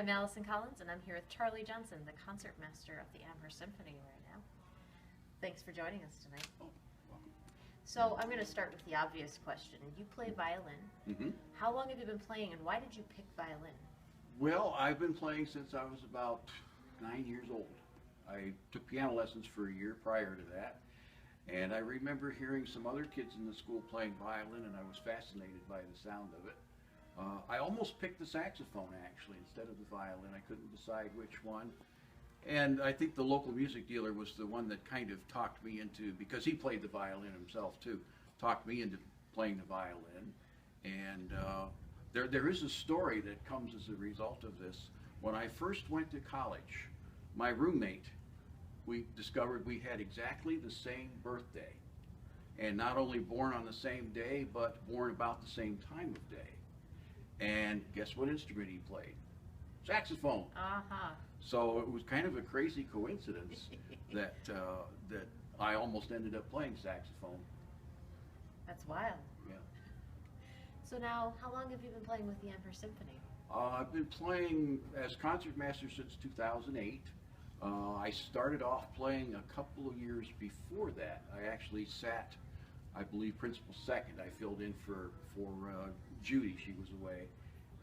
I'm Allison Collins, and I'm here with Charlie Johnson, the concertmaster of the Amherst Symphony right now. Thanks for joining us tonight. Oh, welcome. So I'm going to start with the obvious question. You play violin. Mm-hmm. How long have you been playing, and why did you pick violin? Well, I've been playing since I was about 9 years old. I took piano lessons for a year prior to that, and I remember hearing some other kids in the school playing violin, and I was fascinated by the sound of it. I almost picked the saxophone, actually, instead of the violin. I couldn't decide which one. And I think the local music dealer was the one that kind of talked me into, because he played the violin himself too, talked me into playing the violin. And there is a story that comes as a result of this. When I first went to college, my roommate, we discovered we had exactly the same birthday. And not only born on the same day, but born about the same time of day. And guess what instrument he played? Saxophone. Uh-huh. So it was kind of a crazy coincidence that I almost ended up playing saxophone. That's wild. Yeah. So now, how long have you been playing with the Amherst Symphony? I've been playing as concertmaster since 2008. I started off playing a couple of years before that. I actually sat, I believe, principal second. I filled in for Judy. She was away,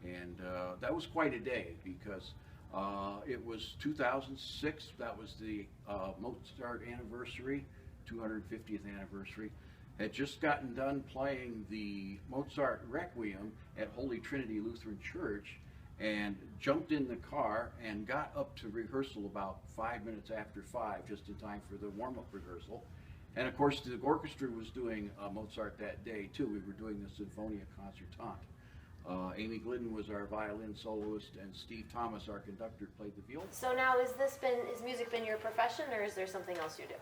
and that was quite a day because it was 2006. That was the Mozart anniversary, 250th anniversary. Had just gotten done playing the Mozart Requiem at Holy Trinity Lutheran Church, and jumped in the car and got up to rehearsal about 5 minutes after 5, just in time for the warm-up rehearsal. And of course, the orchestra was doing Mozart that day too. We were doing the Sinfonia Concertante. Amy Glidden was our violin soloist, and Steve Thomas, our conductor, played the viola. So now, has music been your profession, or is there something else you do?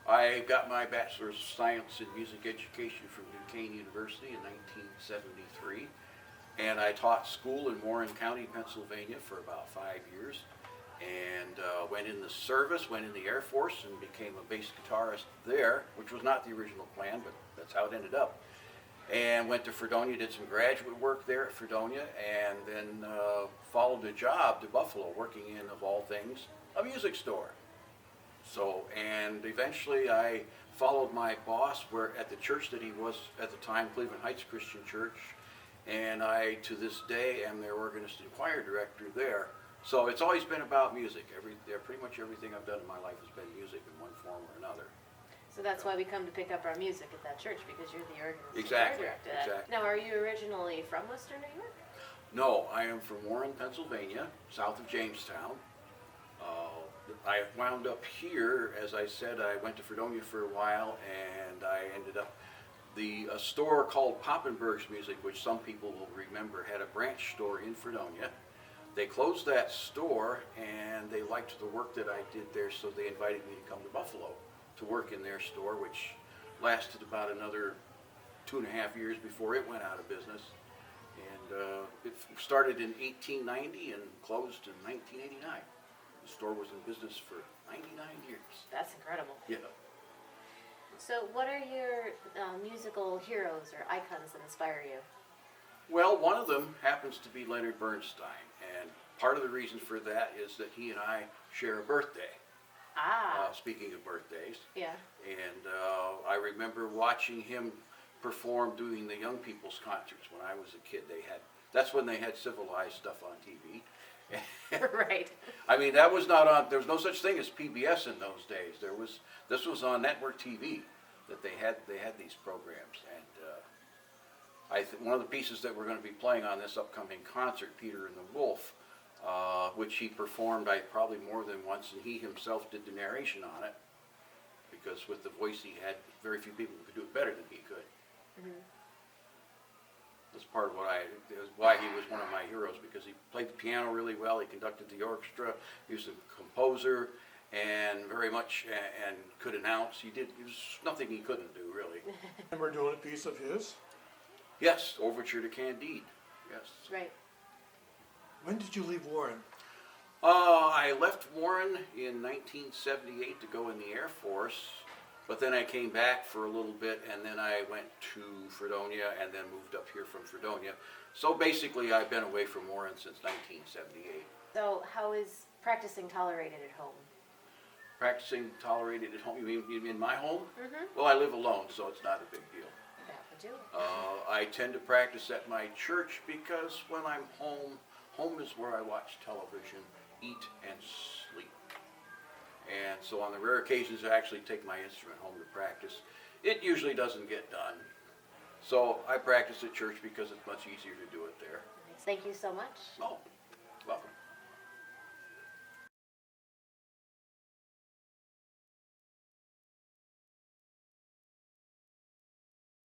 I got my Bachelor's of Science in Music Education from Duquesne University in 1973, and I taught school in Warren County, Pennsylvania for about 5 years, and went in the service, went in the Air Force, and became a bass guitarist there, which was not the original plan, but that's how it ended up. And went to Fredonia, did some graduate work there at Fredonia, and then followed a job to Buffalo, working in, of all things, a music store. So, and eventually I followed my boss at the church that he was at the time, Cleveland Heights Christian Church, and I, to this day, am their organist and choir director there. So it's always been about music. Pretty much everything I've done in my life has been music in one form or another. So that's why we come to pick up our music at that church, because you're the organist Exactly, and choir director. exactly. Now, are you originally from Western New York? No, I am from Warren, Pennsylvania, south of Jamestown. I wound up here, as I said. I went to Fredonia for a while, and I ended up, a store called Poppenberg's Music, which some people will remember, had a branch store in Fredonia. They closed that store, and they liked the work that I did there, so they invited me to come to Buffalo to work in their store, which lasted about another 2.5 years before it went out of business. And it started in 1890 and closed in 1989. The store was in business for 99 years. That's incredible. Yeah. So what are your musical heroes or icons that inspire you? Well, one of them happens to be Leonard Bernstein, and part of the reason for that is that he and I share a birthday. Speaking of birthdays. Yeah. And I remember watching him perform doing the young people's concerts when I was a kid. That's when they had civilized stuff on TV. Right. I mean, that was not on. There was no such thing as PBS in those days. This was on network TV that they had these programs. And one of the pieces that we're going to be playing on this upcoming concert, Peter and the Wolf, which he performed probably more than once, and he himself did the narration on it, because with the voice he had, very few people could do it better than he could. Mm-hmm. That's part of why he was one of my heroes, because he played the piano really well, he conducted the orchestra, he was a composer, and very much, and could announce. There was nothing he couldn't do, really. And we're doing a piece of his. Yes, Overture to Candide, yes. Right. When did you leave Warren? I left Warren in 1978 to go in the Air Force, but then I came back for a little bit, and then I went to Fredonia, and then moved up here from Fredonia. So basically, I've been away from Warren since 1978. So how is practicing tolerated at home? Practicing tolerated at home, you mean in my home? Mm-hmm. Well, I live alone, so it's not a big deal. That would do it. I tend to practice at my church because when I'm home, home is where I watch television, eat, and sleep. And so on the rare occasions I actually take my instrument home to practice, it usually doesn't get done. So I practice at church because it's much easier to do it there. Thank you so much. Oh, welcome.